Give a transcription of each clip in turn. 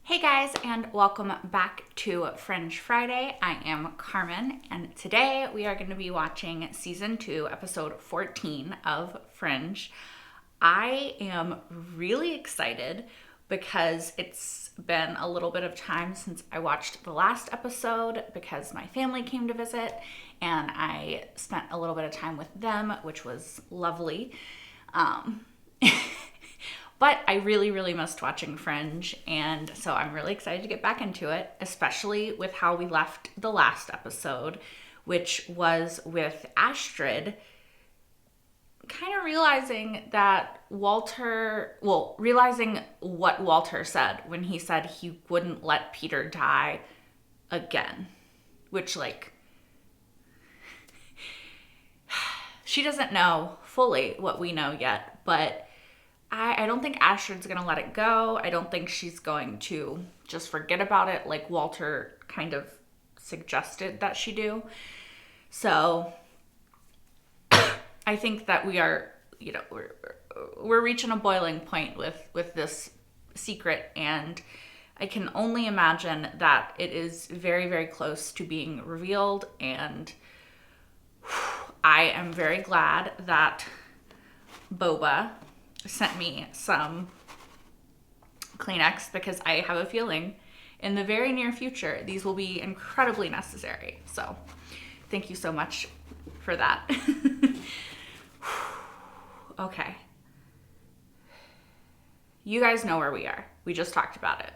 Hey guys, and welcome back to Fringe Friday. I am Carmen, and today we are going to be watching season 2, episode 14 of Fringe. I am really excited because it's been a little bit of time since I watched the last episode because my family came to visit and I spent a little bit of time with them, which was lovely. But I really missed watching Fringe, and so I'm really excited to get back into it, especially with how we left the last episode, which was with Astrid kind of realizing realizing what Walter said when he said he wouldn't let Peter die again, which, she doesn't know fully what we know yet, but I don't think Astrid's going to let it go. I don't think she's going to just forget about it like Walter kind of suggested that she do. So I think that we are, we're reaching a boiling point with this secret, and I can only imagine that it is very close to being revealed, and I am very glad that Boba sent me some Kleenex because I have a feeling in the very near future these will be incredibly necessary. So thank you so much for that. Okay. You guys know where we are. We just talked about it.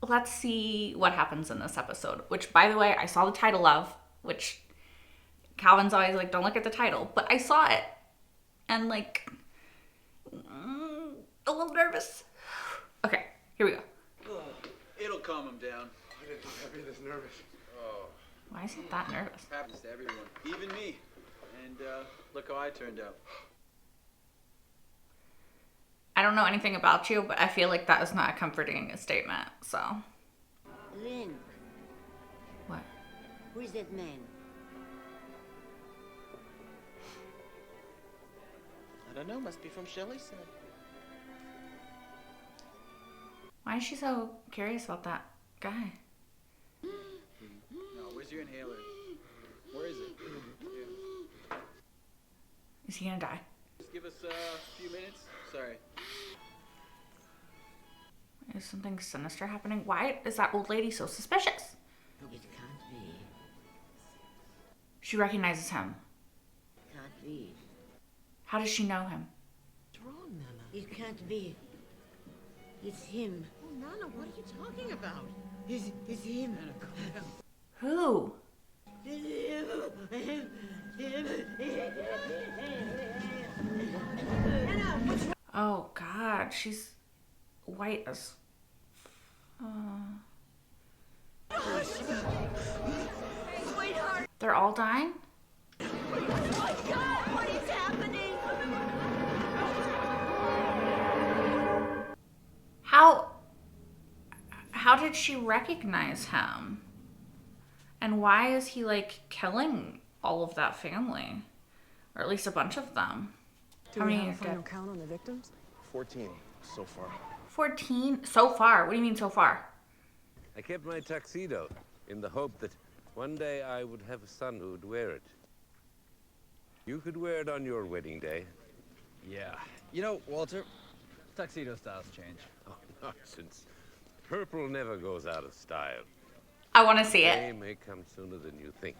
Let's see what happens in this episode, which, by the way, I saw the title of, which Calvin's always like, don't look at the title, but I saw it and a little nervous. Okay, here we go. Oh, it'll calm him down. I didn't think I'd be this nervous. Oh, Why is he that nervous? happens to everyone, even me. And look how I turned out. I don't know anything about you, but I feel like that is not a comforting statement, so. Lynn, What? who is that man? I don't know, must be from Shelley's side. Why is she so curious about that guy? No, where's your inhaler? Where is it? Yeah. Is he gonna die? Just give us a few minutes. Sorry. Is something sinister happening? Why is that old lady so suspicious? It can't be. She recognizes him. Can't be. How does she know him? What's wrong, Nana? It can't be. It's him. Oh, Nana, what are you talking about? It's him. Who? Oh God, she's white as. They're all dying? What is happening? How did she recognize him? And why is he killing all of that family? Or at least a bunch of them. Do How we many have a final dead? count on the victims? 14 so far. 14? So far? What do you mean so far? I kept my tuxedo in the hope that one day I would have a son who would wear it. You could wear it on your wedding day. Yeah. You know, Walter, tuxedo styles change. Oh, nonsense. Purple never goes out of style. I want to see They it. may come sooner than you think.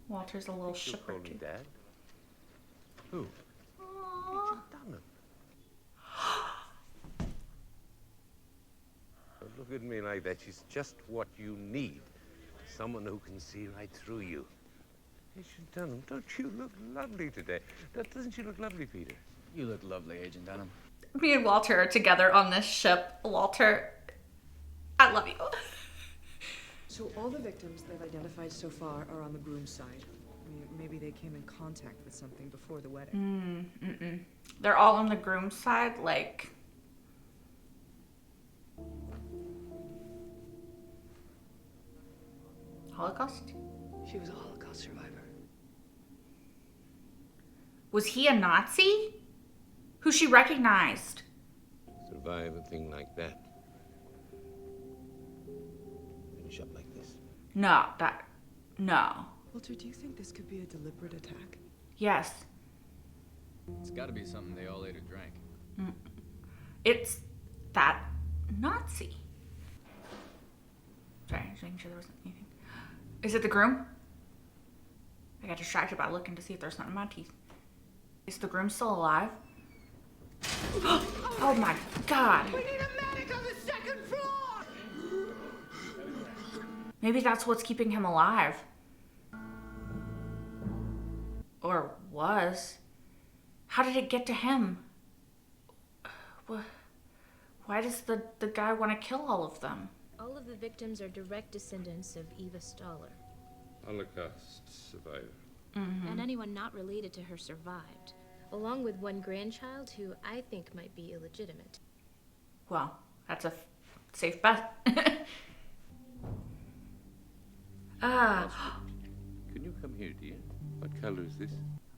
Walter's a little You shook. call me Dad? Who? Agent Dunham. Don't look at me like that. She's just what you need. Someone who can see right through you. Agent Dunham, don't you look lovely today? Doesn't she look lovely, Peter? You look lovely, Agent Dunham. Me and Walter are together on this ship. Walter, I love you. So all the victims they've identified so far are on the groom's side. I mean, maybe they came in contact with something before the wedding. They're all on the groom's side, Holocaust? She was a Holocaust survivor. Was he a Nazi? Who she recognized? survive a thing like that? Finish up like this. No. Walter, do you think this could be a deliberate attack? Yes. It's gotta be something they all ate or drank. It's that Nazi. Sorry, just making sure there wasn't anything. Is it the groom? I got distracted by looking to see if there's something in my teeth. Is the groom still alive? Oh my god. We need a medic on the second floor! Maybe that's what's keeping him alive. Or was. How did it get to him? Why does the guy want to kill all of them? All of the victims are direct descendants of Eva Stoller. Holocaust survivor. And anyone not related to her survived, along with one grandchild who I think might be illegitimate. Well, that's a safe bet. Can you come here, dear? What color is this?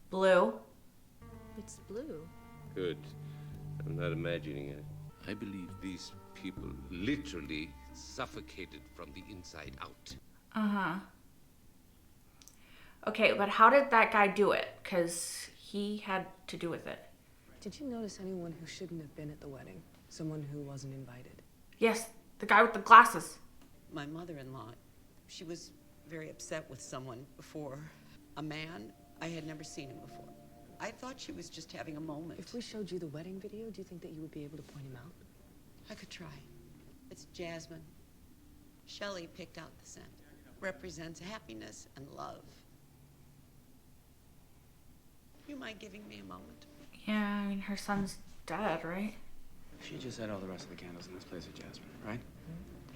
Blue. It's blue. Good. I'm not imagining it. I believe these people literally suffocated from the inside out. Okay, but how did that guy do it? Because he had to do with it. Did you notice anyone who shouldn't have been at the wedding? Someone who wasn't invited? Yes, the guy with the glasses. My mother-in-law, she was very upset with someone before. A man, I had never seen him before. I thought she was just having a moment. If we showed you the wedding video, do you think that you would be able to point him out? I could try. It's jasmine. Shelley picked out the scent. Represents happiness and love. You mind giving me a moment? Yeah, I mean, her son's dead, right? She just had all the rest of the candles in this place of jasmine, right?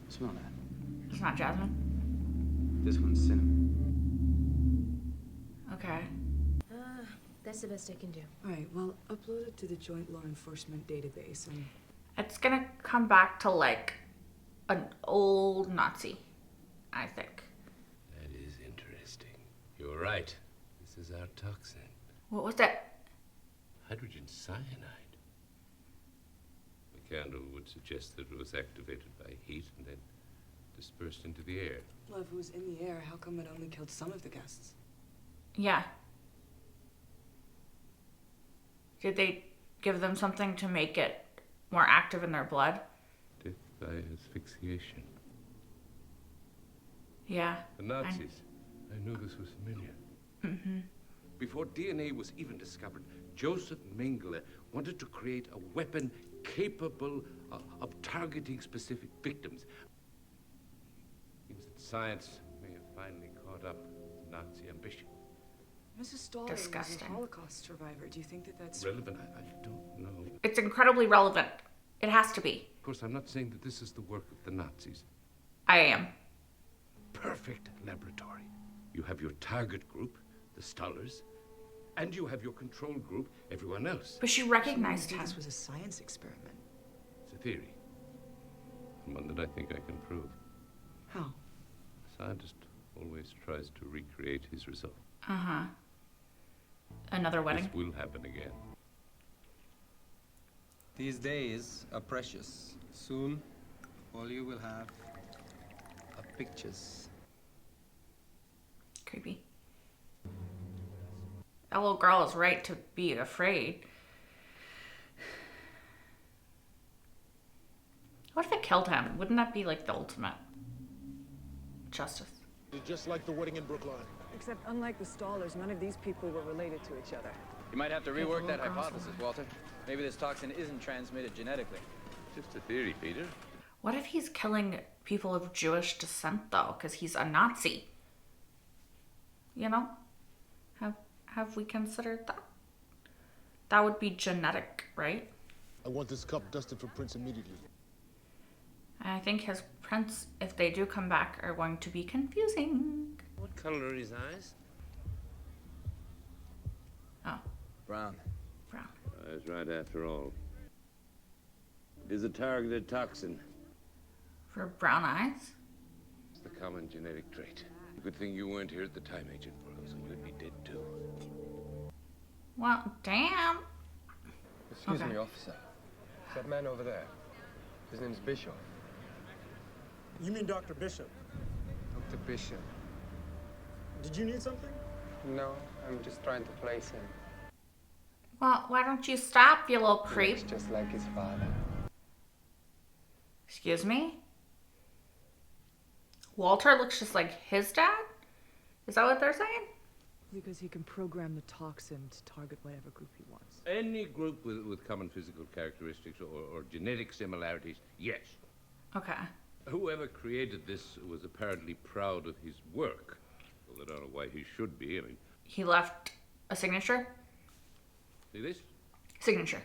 Smell that. It's not jasmine. This one's cinnamon. Okay. That's the best I can do. All right, well, upload it to the Joint Law Enforcement database and... It's gonna come back to, like, an old Nazi, I think. That is interesting. You're right. This is our toxin. What was that? Hydrogen cyanide. The candle would suggest that it was activated by heat and then dispersed into the air. Well, if it was in the air, how come it only killed some of the guests? Yeah. Did they give them something to make it more active in their blood? Death by asphyxiation. Yeah. The Nazis. I knew this was familiar. Before DNA was even discovered, Joseph Mengele wanted to create a weapon capable of targeting specific victims. Seems that science may have finally caught up with Nazi ambition. Mrs. Stoller was Disgusting. a Holocaust survivor. Do you think that that's... Relevant? I don't know. It's incredibly relevant. It has to be. Of course, I'm not saying that this is the work of the Nazis. I am. Perfect laboratory. You have your target group, the Stollers, and you have your control group, everyone else. But she recognized him. This was a science experiment. It's a theory. And one that I think I can prove. How? A scientist always tries to recreate his result. Another wedding. This will happen again. These days are precious. Soon, all you will have are pictures. Creepy. That little girl is right to be afraid. What if it killed him? Wouldn't that be like the ultimate justice? It's just like the wedding in Brookline. Except unlike the Stollers, none of these people were related to each other. You might have to rework that hypothesis, Walter. Maybe this toxin isn't transmitted genetically. Just a theory, Peter. What if he's killing people of Jewish descent, though? Because he's a Nazi. You know? Have we considered that? That would be genetic, right? I want this cup dusted for Prince immediately. I think his prints, if they do come back, are going to be confusing. What color are his eyes? Oh, Brown. brown. I was right after all. It is a targeted toxin. For brown eyes? It's the common genetic trait. Good thing you weren't here at the time, Agent Burroughs, and you'd be dead too. Well, damn. Excuse Okay. me, officer. Is that man over there? His name's Bishop. You mean Dr. Bishop? Dr. Bishop. Did you need something? No, I'm just trying to place him. Well, why don't you stop, you little He creep? looks just like his father. Excuse me? Walter looks just like his dad? Is that what they're saying? Because he can program the toxin to target whatever group he wants. Any group with common physical characteristics or genetic similarities, yes. Okay. Whoever created this was apparently proud of his work. Well, I don't know why he should be. I mean, He left a signature? see this? Signature.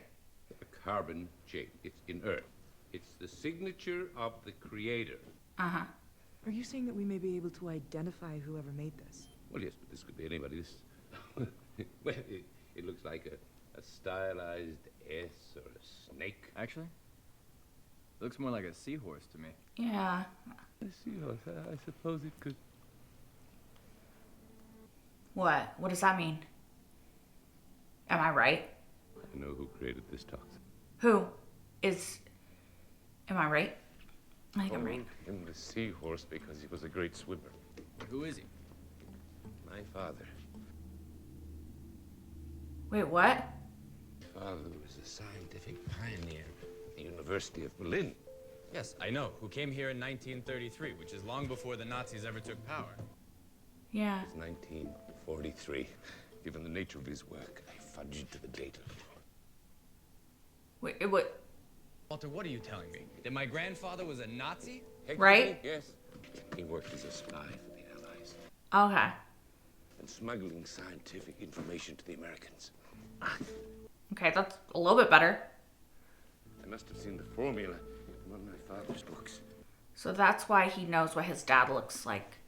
A carbon chain. It's inert. It's the signature of the creator. Uh-huh. Are you saying that we may be able to identify whoever made this? Well, yes, but this could be anybody. This, well, it looks like a stylized S or a snake. Actually, it looks more like a seahorse to me. Yeah. A seahorse. I suppose it could. What? What does that mean? Am I right? I know who created this toxin. Who? Am I right? I think I'm right. Him the seahorse because he was a great swimmer. Who is he? My father. Wait, what? My father was a scientific pioneer at the University of Berlin. Yes, I know. Who came here in 1933, which is long before the Nazis ever took power. Yeah. It's 1943. Given the nature of his work, I fudged the date a little. Wait, what? Walter, what are you telling me? That my grandfather was a Nazi? Right? Yes. He worked as a spy for the Allies. Okay. And smuggling scientific information to the Americans. Okay, that's a little bit better. I must have seen the formula in one of my father's books. So that's why he knows what his dad looks like.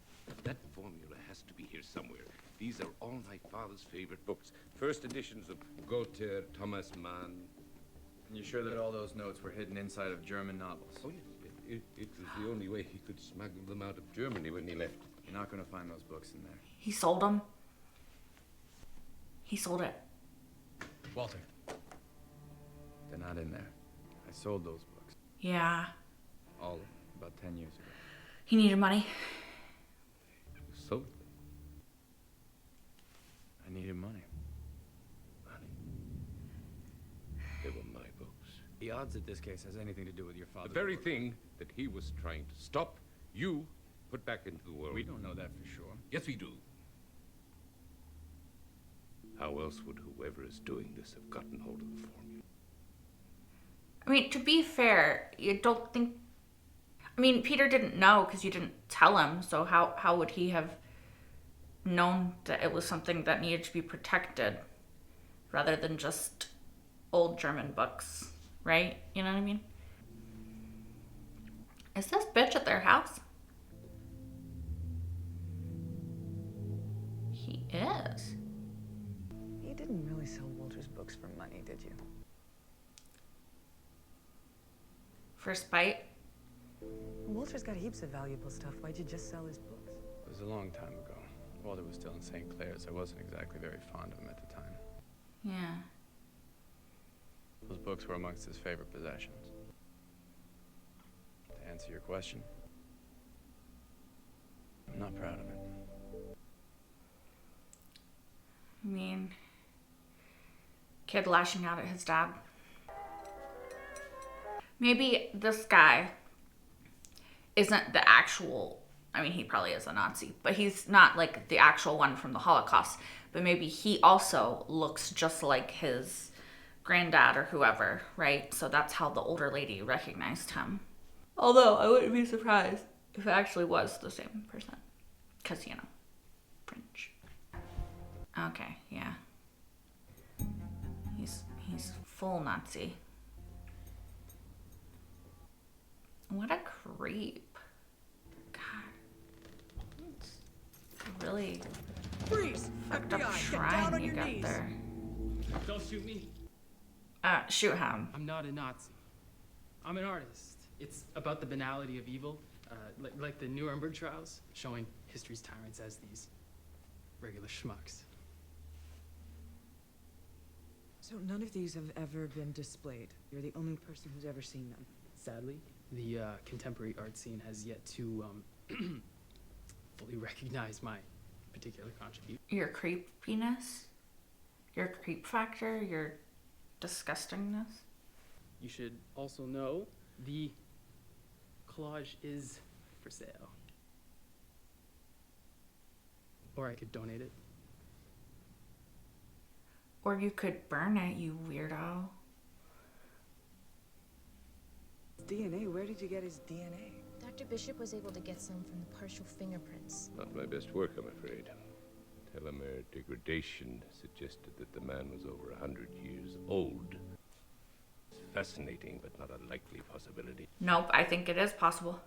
That formula has to be here somewhere. These are all my father's favorite books. First editions of Goethe, Thomas Mann. And you're sure that all those notes were hidden inside of German novels? Oh, yes. It was the only way he could smuggle them out of Germany when he left. You're not going to find those books in there. He sold them. He sold it. Walter. They're not in there. I sold those books. Yeah. All of them, about 10 years ago. He needed money. So? I needed money. They were my books. The odds that this case has anything to do with your father. The very thing that he was trying to stop, you put back into the world. We don't know that for sure. Yes, we do. How else would whoever is doing this have gotten hold of the formula? I mean, to be fair, you don't think... I mean, Peter didn't know because you didn't tell him, so how would he have known that it was something that needed to be protected rather than just old German books, right? You know what I mean? Is this bitch at their house? He is. You didn't really sell Walter's books for money, did you? For spite? Walter's got heaps of valuable stuff. Why'd you just sell his books? It was a long time ago. Walter was still in St. Clair's. I wasn't exactly very fond of him at the time. Yeah. Those books were amongst his favorite possessions. To answer your question, I'm not proud of it. I mean, kid lashing out at his dad. Maybe this guy isn't the actual, I mean, he probably is a Nazi, but he's not like the actual one from the Holocaust. But maybe he also looks just like his granddad or whoever, right? So that's how the older lady recognized him. Although I wouldn't be surprised if it actually was the same person. Because, you know, Fringe. Okay, yeah. He's full Nazi. What a creep. God. It's really Freeze! fucked up FBI, get down shrine on you your got knees. there. Don't shoot me. Shoot him. I'm not a Nazi. I'm an artist. It's about the banality of evil, like the Nuremberg trials, showing history's tyrants as these regular schmucks. So none of these have ever been displayed. You're the only person who's ever seen them. Sadly, the contemporary art scene has yet to fully recognize my particular contribution. Your creepiness? Your creep factor? Your disgustingness? You should also know the collage is for sale. Or I could donate it. Or you could burn it, you weirdo. DNA? Where did you get his DNA? Dr. Bishop was able to get some from the partial fingerprints. Not my best work, I'm afraid. Telomere degradation suggested that the man was over 100 years old. Fascinating, but not a likely possibility. Nope, I think it is possible.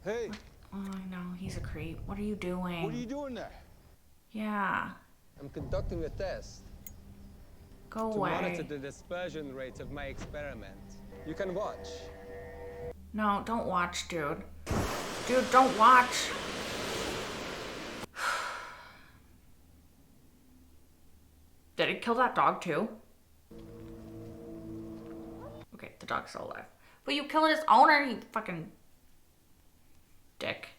Hey! Oh, I know, he's a creep. What are you doing? What are you doing there? Yeah. I'm conducting a test. Go to away. monitor the dispersion rate of my experiment. You can watch. No, don't watch, dude. Dude, don't watch. Did it kill that dog too? Okay, the dog's still alive. But you killed his owner, you fucking dick.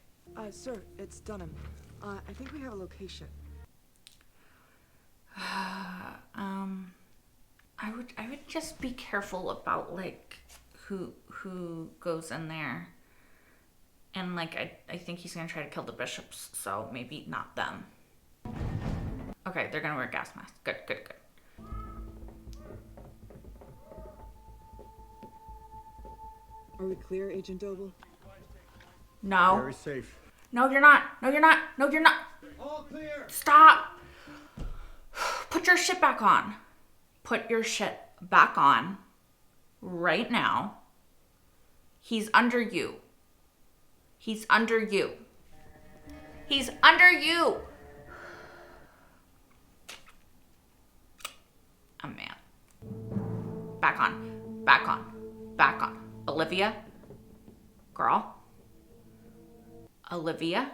Sir, it's Dunham. I think we have a location. I would just be careful about like who goes in there. And like I think he's gonna try to kill the bishops, so maybe not them. Okay, they're gonna wear gas masks. Good, good, good. Are we clear, Agent Doble? No. Very safe. No, you're not. No, you're not. No, you're not. All clear! Stop. Put your shit back on. Put your shit back on right now. He's under you. He's under you. He's under you. Oh, man. Back on. Back on. Back on. Olivia? Girl? Olivia?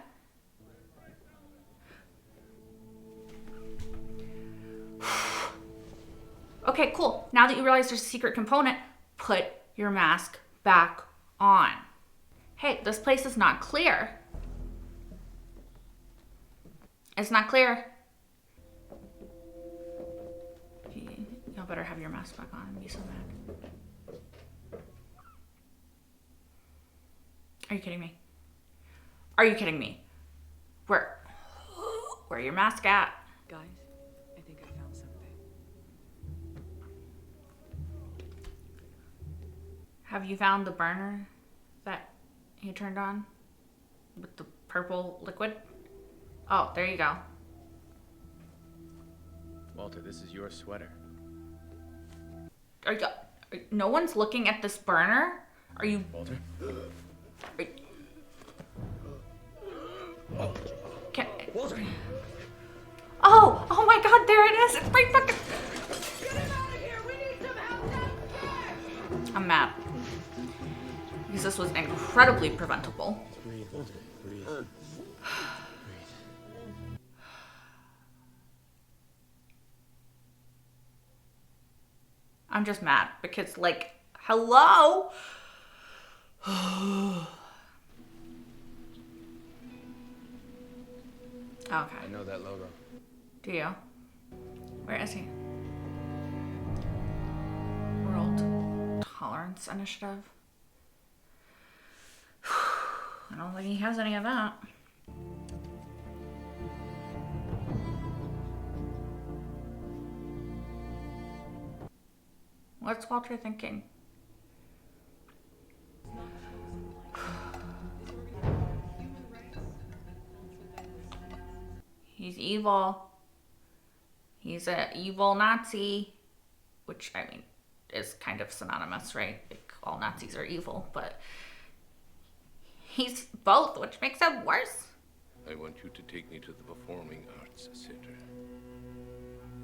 Okay, cool. Now that you realize there's a secret component, put your mask back on. Hey, this place is not clear. It's not clear. Y'all better have your mask back on and be so mad. Are you kidding me? Are you kidding me? Where your mask at? Guys, I think I found something. Have you found the burner that he turned on with the purple liquid? Oh, there you go. Walter, this is your sweater. No one's looking at this burner? Are you... Walter? Walter. Oh my god, there it is. It's right fucking... Get him out of here! We need some help downstairs! I'm mad. Because this was incredibly preventable. Breathe, Walter. Breathe. I'm just mad because, like, hello? Okay. I know that logo. Do you? Where is he? World Tolerance Initiative. I don't think he has any of that. What's Walter thinking? He's evil. He's an evil Nazi, which, I mean, is kind of synonymous, right? Like, all Nazis are evil, but he's both, which makes it worse. I want you to take me to the Performing Arts Center.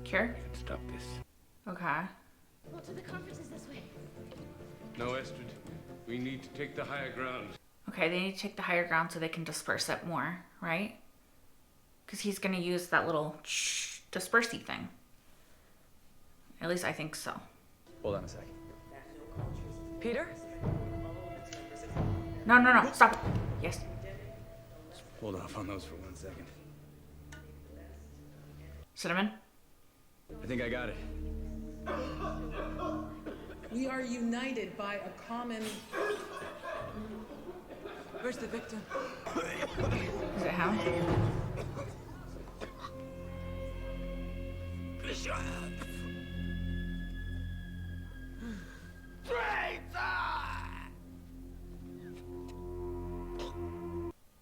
Cure? I can stop this. Okay. Walter, the conference is this way. No, Estrid. We need to take the higher ground. Okay, they need to take the higher ground so they can disperse it more, right? Because he's going to use that little dispersey thing. At least I think so. Hold on a second. Peter? No, stop it. Yes. Hold off on those for 1 second. Cinnamon? I think I got it. We are united by a common... Where's the victim? Is it how?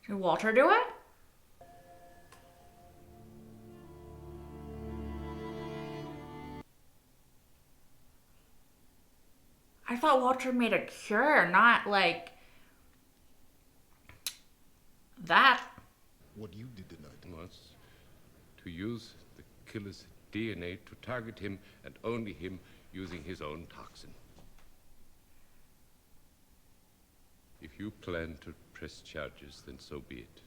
Did Walter do it? I thought Walter made a cure, not like that. What you did tonight was to use the killer's DNA to target him and only him using his own toxin. If you plan to press charges, then so be it.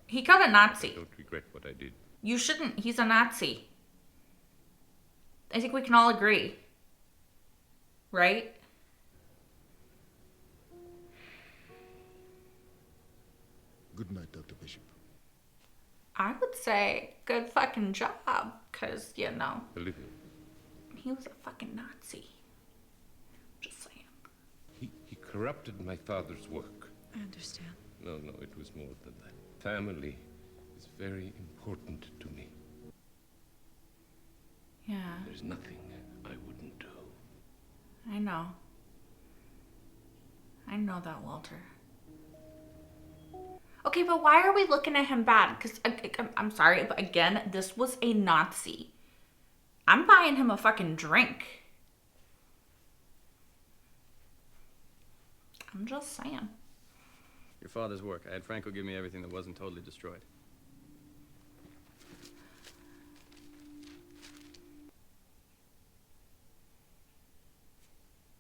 He killed a Nazi. I don't regret what I did. You shouldn't. He's a Nazi. I think we can all agree. Right? Good night, Dr. Bishop. I would say good fucking job, because, you know, Olivia, he was a fucking Nazi. Just saying. he corrupted my father's work. I understand. No, it was more than that. Family is very important to me. Yeah. There's nothing I wouldn't do. I know. I know that, Walter. Okay, but why are we looking at him bad? Because, I'm sorry, but again, this was a Nazi. I'm buying him a fucking drink. I'm just saying. Your father's work. I had Franco give me everything that wasn't totally destroyed.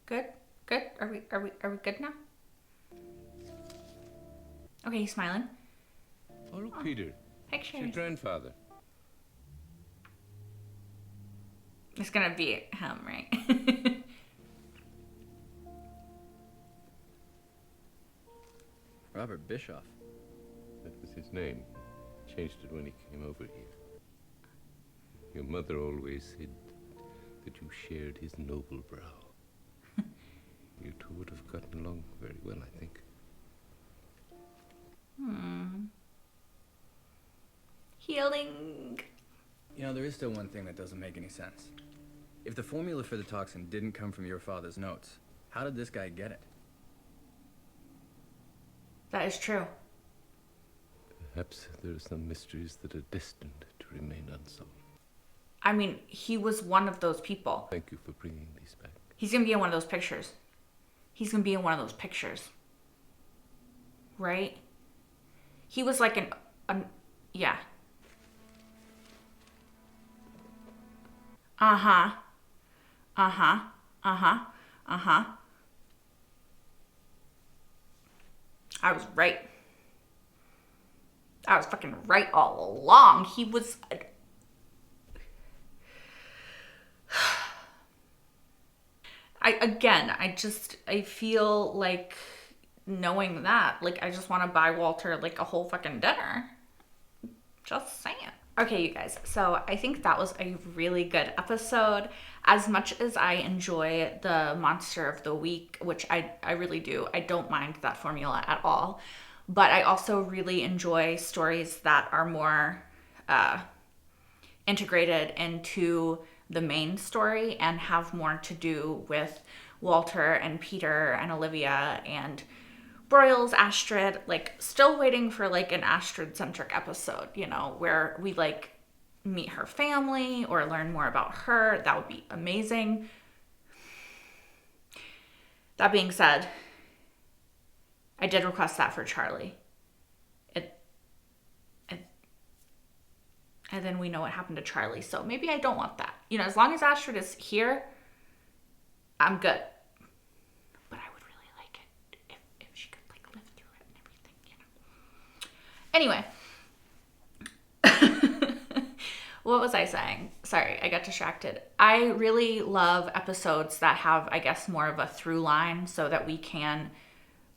Good? Good? Are we good now? Okay, he's smiling. Oh, look, Peter. Pictures. It's your grandfather. It's gonna be him, right? Robert Bischoff. That was his name. Changed it when he came over here. Your mother always said that you shared his noble brow. You two would have gotten along very well, I think. Healing. You know, there is still one thing that doesn't make any sense. If the formula for the toxin didn't come from your father's notes, how did this guy get it? That is true. Perhaps there are some mysteries that are destined to remain unsolved. I mean, he was one of those people. Thank you for bringing these back. He's gonna be in one of those pictures. He's gonna be in one of those pictures. Right? He was like yeah. Uh-huh. Uh-huh. Uh-huh. Uh-huh. I was right. I was fucking right all along. He was... I feel like knowing that, like, I just want to buy Walter, like, a whole fucking dinner. Just saying. Okay, you guys, so I think that was a really good episode. As much as I enjoy the Monster of the Week, which I really do, I don't mind that formula at all. But I also really enjoy stories that are more integrated into the main story and have more to do with Walter and Peter and Olivia and Broyles, Astrid. Like, still waiting for like an Astrid-centric episode, you know, where we like meet her family or learn more about her. That would be amazing. That being said, I did request that for Charlie. And then we know what happened to Charlie. So maybe I don't want that. You know, as long as Astrid is here, I'm good. But I would really like it if she could, like, live through it and everything, you know. Anyway. What was I saying? Sorry, I got distracted. I really love episodes that have, I guess, more of a through line so that we can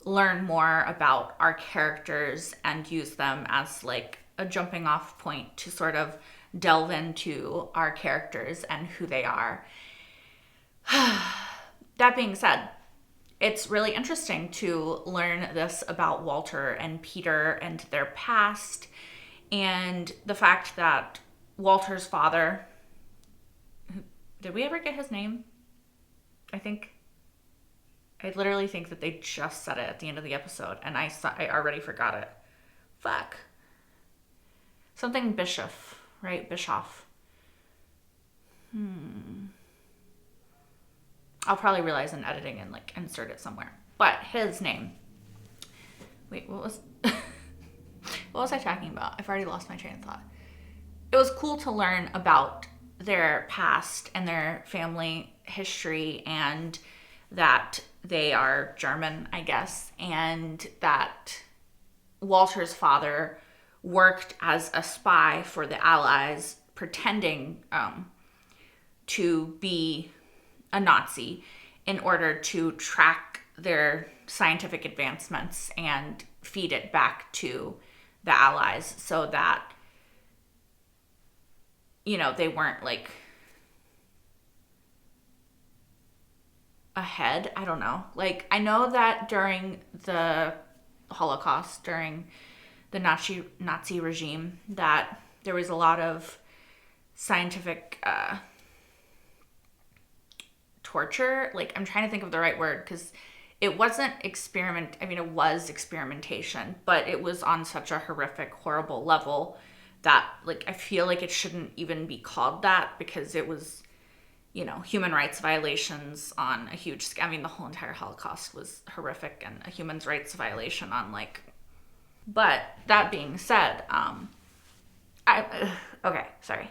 learn more about our characters and use them as like a jumping off point to sort of delve into our characters and who they are. That being said, it's really interesting to learn this about Walter and Peter and their past, and the fact that Walter's father, did we ever get his name? I literally think that they just said it at the end of the episode, and I already forgot it. Fuck. Something Bischoff, right? Bischoff. I'll probably realize in editing and like insert it somewhere. But his name. Wait, what was what was I talking about? I've already lost my train of thought. It was cool to learn about their past and their family history, and that they are German, I guess, and that Walter's father worked as a spy for the Allies, pretending to be a Nazi in order to track their scientific advancements and feed it back to the Allies so that, you know, they weren't like ahead. I don't know. Like, I know that during the Holocaust, during the Nazi regime, that there was a lot of scientific torture. Like, I'm trying to think of the right word, because it wasn't it was experimentation, but it was on such a horrific, horrible level that, like, I feel like it shouldn't even be called that, because it was, you know, human rights violations on a huge scale. I mean, the whole entire Holocaust was horrific and a human rights violation on, like, but that being said, okay, sorry.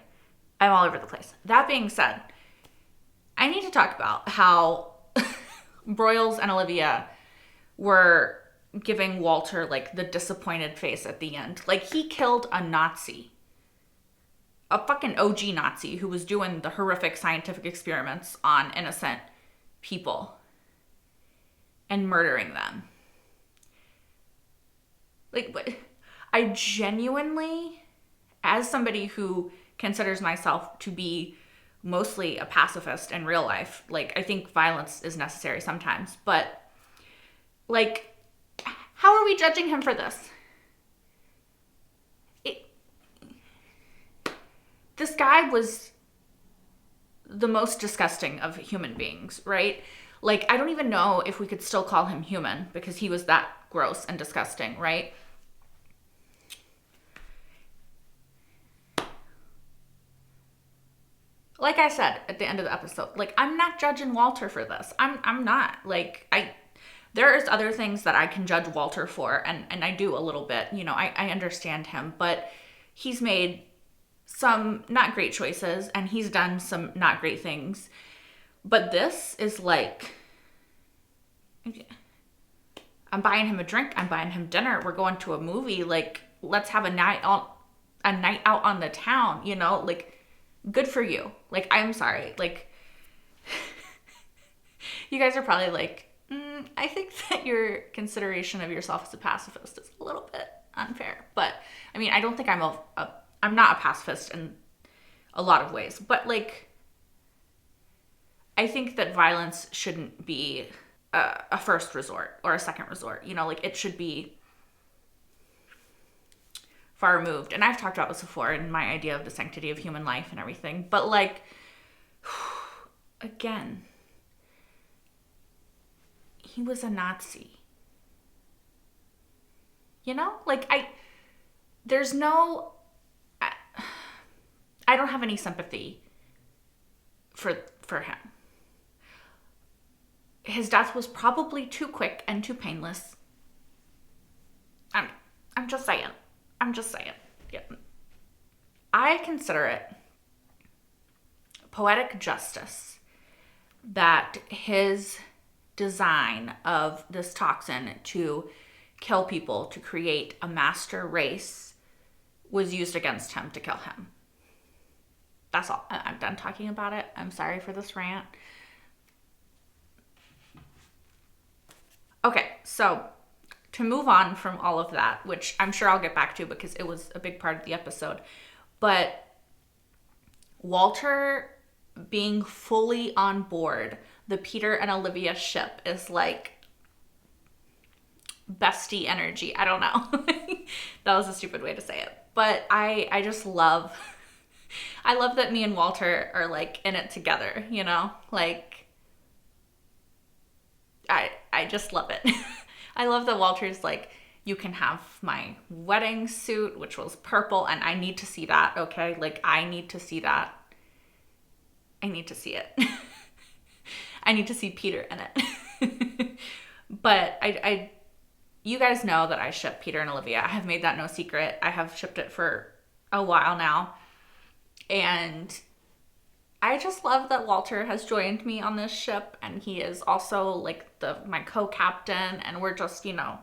I'm all over the place. That being said, I need to talk about how Broyles and Olivia were giving Walter, like, the disappointed face at the end. Like, he killed a Nazi. A fucking OG Nazi who was doing the horrific scientific experiments on innocent people and murdering them. Like, but I genuinely, as somebody who considers myself to be mostly a pacifist in real life, like, I think violence is necessary sometimes, but, like, how are we judging him for this? This guy was the most disgusting of human beings, right? Like, I don't even know if we could still call him human, because he was that gross and disgusting, right? Like I said at the end of the episode, like, I'm not judging Walter for this. I'm not. Like, there's other things that I can judge Walter for, and I do a little bit. You know, I understand him, but he's made some not great choices, and he's done some not great things. But this is like, I'm buying him a drink, I'm buying him dinner, we're going to a movie, like, let's have a night out on the town, you know, like, good for you. Like, I'm sorry, like, you guys are probably like, I think that your consideration of yourself as a pacifist is a little bit unfair. But I mean, I don't think I'm not a pacifist in a lot of ways, but, like, I think that violence shouldn't be a first resort or a second resort. You know, like, it should be far removed. And I've talked about this before in my idea of the sanctity of human life and everything. But, like, again, he was a Nazi. You know? Like, I don't have any sympathy for him. His death was probably too quick and too painless. I'm just saying. Yeah. I consider it poetic justice that his design of this toxin to kill people, to create a master race, was used against him to kill him. That's all. I'm done talking about it. I'm sorry for this rant. Okay, so to move on from all of that, which I'm sure I'll get back to because it was a big part of the episode, but Walter being fully on board the Peter and Olivia ship is like bestie energy. I don't know. That was a stupid way to say it. But I just love, I love that me and Walter are like in it together, you know? Like, I just love it. I love that Walter's like, you can have my wedding suit, which was purple, and I need to see that, okay? Like, I need to see that. I need to see it. I need to see Peter in it. But you guys know that I ship Peter and Olivia. I have made that no secret. I have shipped it for a while now. And I just love that Walter has joined me on this ship, and he is also like my co-captain, and we're just, you know,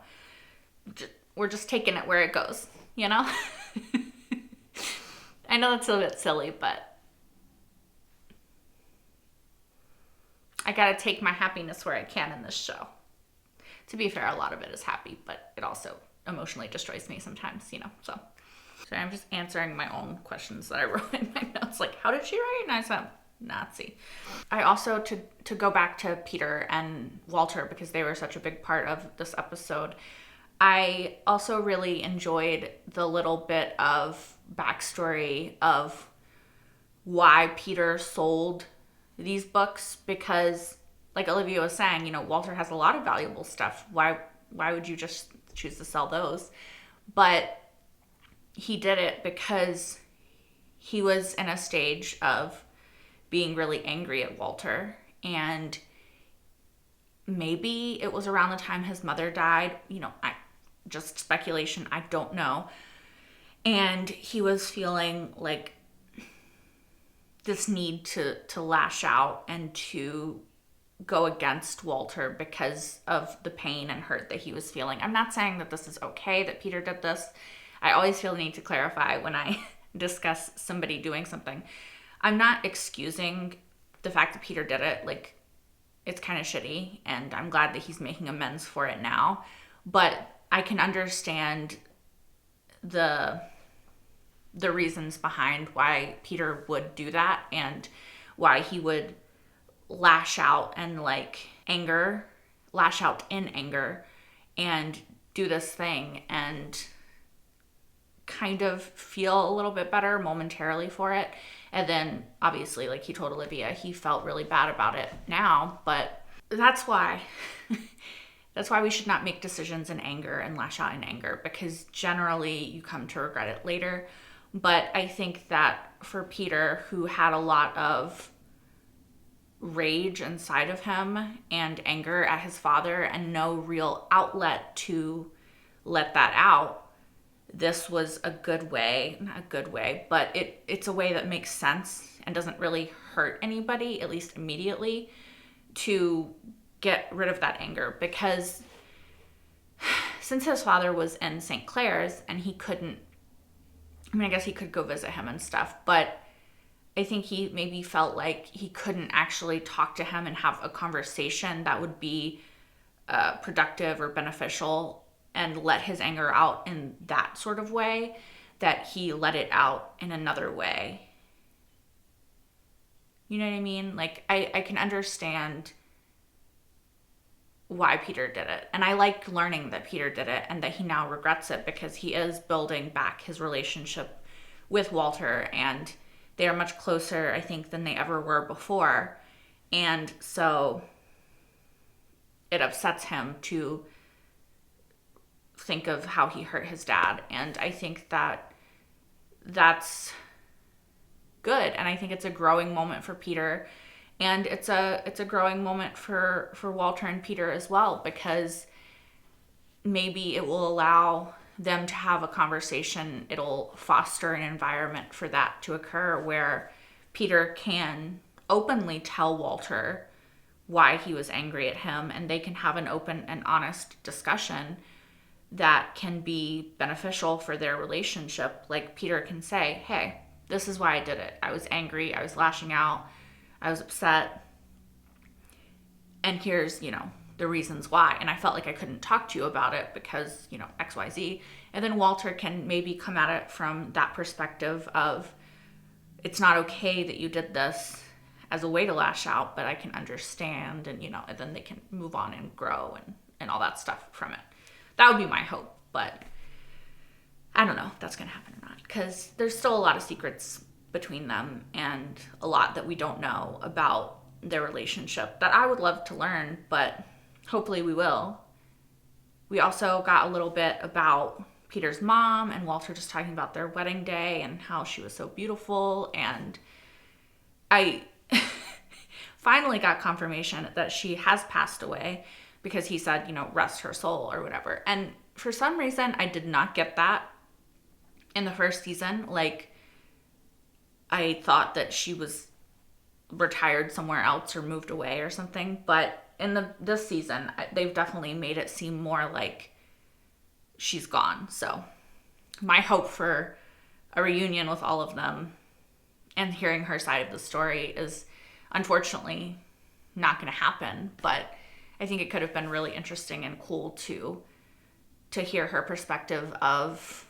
we're just taking it where it goes, you know? I know that's a bit silly, but I gotta take my happiness where I can in this show. To be fair, a lot of it is happy, but it also emotionally destroys me sometimes, you know, so I'm just answering my own questions that I wrote in my notes, like, how did she recognize him? Nazi. I also, to go back to Peter and Walter, because they were such a big part of this episode, I also really enjoyed the little bit of backstory of why Peter sold these books, because like Olivia was saying, you know, Walter has a lot of valuable stuff. Why would you just choose to sell those? But he did it because he was in a stage of being really angry at Walter, and maybe it was around the time his mother died, you know, just speculation, I don't know. And he was feeling like this need to lash out and to go against Walter because of the pain and hurt that he was feeling. I'm not saying that this is okay that Peter did this. I always feel the need to clarify when I discuss somebody doing something. I'm not excusing the fact that Peter did it. Like, it's kind of shitty, and I'm glad that he's making amends for it now. But I can understand the reasons behind why Peter would do that, and why he would lash out and lash out in anger and do this thing and kind of feel a little bit better momentarily for it. And then obviously, like he told Olivia, he felt really bad about it now, but that's why we should not make decisions in anger and lash out in anger, because generally you come to regret it later. But I think that for Peter, who had a lot of rage inside of him and anger at his father and no real outlet to let that out, this was a good way, not a good way, but it's a way that makes sense and doesn't really hurt anybody, at least immediately, to get rid of that anger. Because since his father was in St. Clair's and he couldn't, I mean, I guess he could go visit him and stuff, but I think he maybe felt like he couldn't actually talk to him and have a conversation that would be productive or beneficial and let his anger out in that sort of way, that he let it out in another way. You know what I mean? Like, I can understand why Peter did it. And I like learning that Peter did it and that he now regrets it, because he is building back his relationship with Walter, and they are much closer, I think, than they ever were before. And so it upsets him to think of how he hurt his dad. And I think that that's good. And I think it's a growing moment for Peter. And it's a growing moment for Walter and Peter as well, because maybe it will allow them to have a conversation. It'll foster an environment for that to occur where Peter can openly tell Walter why he was angry at him, and they can have an open and honest discussion that can be beneficial for their relationship. Like, Peter can say, hey, this is why I did it. I was angry. I was lashing out. I was upset. And here's, the reasons why. And I felt like I couldn't talk to you about it because, XYZ. And then Walter can maybe come at it from that perspective of, it's not okay that you did this as a way to lash out, but I can understand. And, and then they can move on and grow and all that stuff from it. That would be my hope. But I don't know if that's going to happen or not, because there's still a lot of secrets between them and a lot that we don't know about their relationship that I would love to learn, but hopefully we will. We also got a little bit about Peter's mom and Walter just talking about their wedding day and how she was so beautiful. And I finally got confirmation that she has passed away because he said, rest her soul or whatever. And for some reason, I did not get that in the first season. Like, I thought that she was retired somewhere else or moved away or something. But in this season, they've definitely made it seem more like she's gone. So my hope for a reunion with all of them and hearing her side of the story is unfortunately not going to happen. But I think it could have been really interesting and cool to hear her perspective of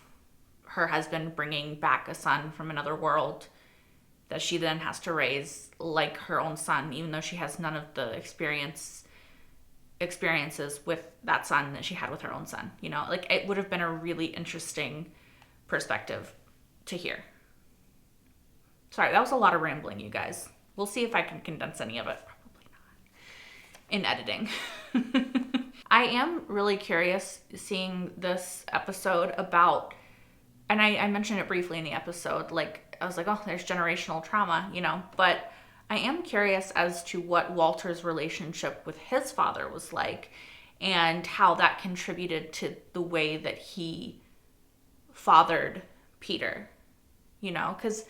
her husband bringing back a son from another world that she then has to raise like her own son, even though she has none of the experiences with that son that she had with her own son. Like, it would have been a really interesting perspective to hear. Sorry, that was a lot of rambling, you guys. We'll see if I can condense any of it. Probably not. In editing. I am really curious seeing this episode about, and I mentioned it briefly in the episode, like, I was like, oh, there's generational trauma, but I am curious as to what Walter's relationship with his father was like and how that contributed to the way that he fathered Peter, because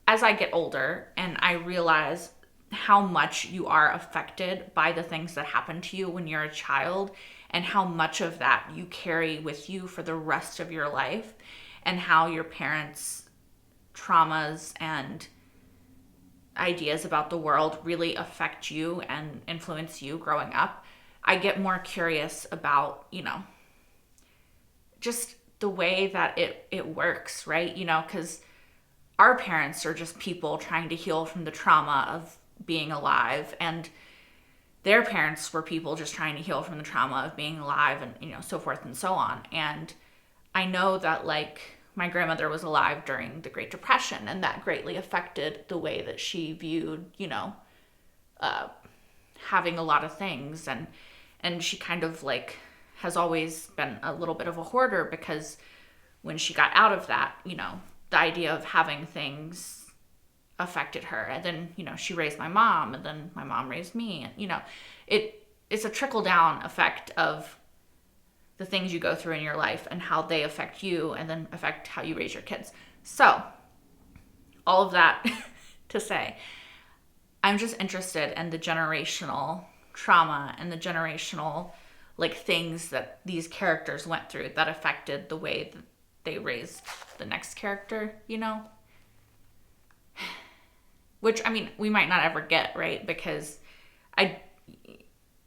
as I get older and I realize how much you are affected by the things that happen to you when you're a child and how much of that you carry with you for the rest of your life and how your parents' traumas and ideas about the world really affect you and influence you growing up, I get more curious about, just the way that it works, right? Because our parents are just people trying to heal from the trauma of being alive, and their parents were people just trying to heal from the trauma of being alive, and, so forth and so on. And I know that, like, my grandmother was alive during the Great Depression, and that greatly affected the way that she viewed, having a lot of things. And she kind of, like, has always been a little bit of a hoarder because when she got out of that, the idea of having things affected her. And then, she raised my mom, and then my mom raised me. And, it's a trickle-down effect of the things you go through in your life and how they affect you and then affect how you raise your kids. So, all of that to say, I'm just interested in the generational trauma and the generational, like, things that these characters went through that affected the way that they raised the next character, Which, I mean, we might not ever get, right? Because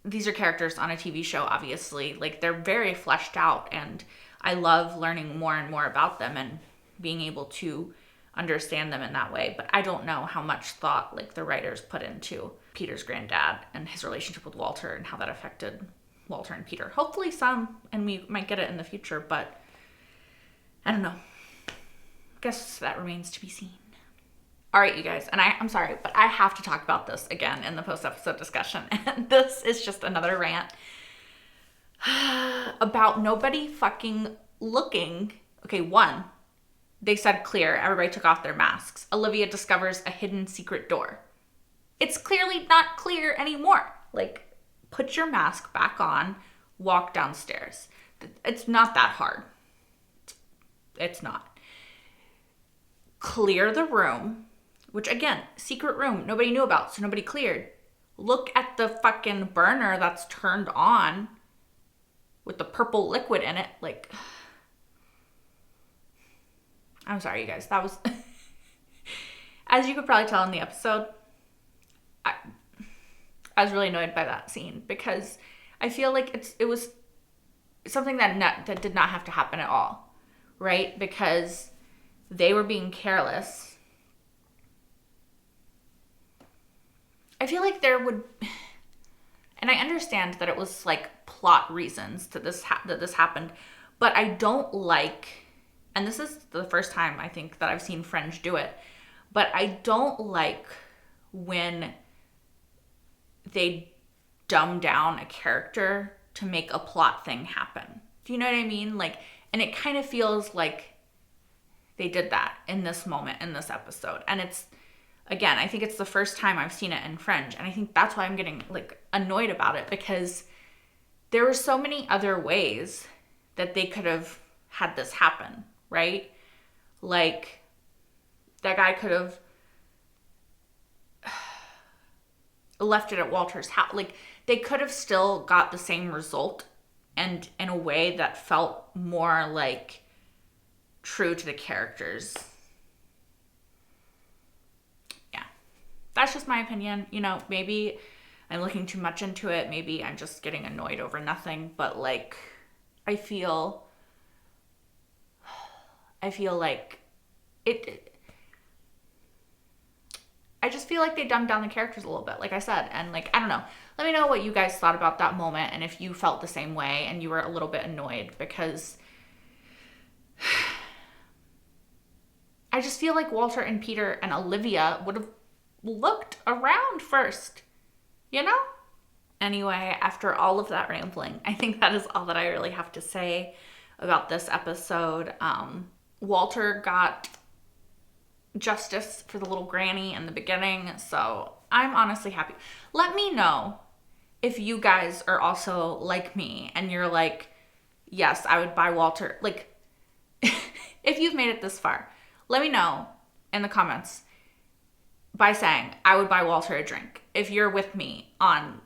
these are characters on a TV show, obviously. Like, they're very fleshed out, and I love learning more and more about them and being able to understand them in that way. But I don't know how much thought, like, the writers put into Peter's granddad and his relationship with Walter and how that affected Walter and Peter. Hopefully some, and we might get it in the future, but I don't know. I guess that remains to be seen. All right, you guys, and I'm sorry, but I have to talk about this again in the post-episode discussion. And this is just another rant about nobody fucking looking. Okay, one, they said clear. Everybody took off their masks. Olivia discovers a hidden secret door. It's clearly not clear anymore. Like, put your mask back on, walk downstairs. It's not that hard. It's not. Clear the room. Which, again, secret room, nobody knew about, so nobody cleared. Look at the fucking burner that's turned on with the purple liquid in it. Like, I'm sorry, you guys. That was, as you could probably tell in the episode, I was really annoyed by that scene because I feel like it was something that did not have to happen at all, right? Because they were being careless. I feel like there would, and I understand that it was like plot reasons that this happened, but I don't like, and this is the first time I think that I've seen Fringe do it, but I don't like when they dumb down a character to make a plot thing happen. Do you know what I mean? Like, and it kind of feels like they did that in this moment, in this episode. And it's, again, I think it's the first time I've seen it in Fringe. And I think that's why I'm getting like annoyed about it, because there were so many other ways that they could have had this happen, right? Like, that guy could have left it at Walter's house. Like, they could have still got the same result, and in a way that felt more like true to the characters. Yeah, that's just my opinion. You know, maybe I'm looking too much into it. Maybe I'm just getting annoyed over nothing. But like, I feel like I just feel like they dumbed down the characters a little bit, like I said. And like, I don't know. Let me know what you guys thought about that moment, and if you felt the same way and you were a little bit annoyed, because I just feel like Walter and Peter and Olivia would have looked around first, you know? Anyway, after all of that rambling, I think that is all that I really have to say about this episode. Walter got justice for the little granny in the beginning, so I'm honestly happy. Let me know if you guys are also like me and you're like, yes, I would buy Walter. Like, if you've made it this far, let me know in the comments by saying I would buy Walter a drink if you're with me on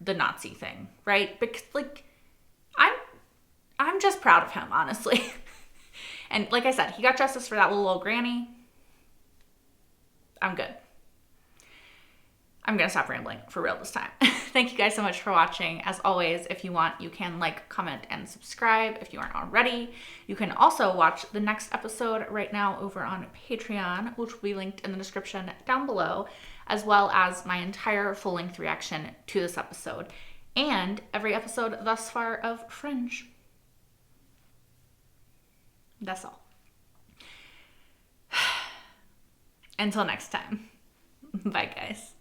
the Nazi thing, right? Because like, I'm just proud of him, honestly. And like I said, he got justice for that little old granny. I'm good. I'm going to stop rambling for real this time. Thank you guys so much for watching. As always, if you want, you can like, comment, and subscribe if you aren't already. You can also watch the next episode right now over on Patreon, which will be linked in the description down below, as well as my entire full-length reaction to this episode and every episode thus far of Fringe. That's all. Until next time. Bye, guys.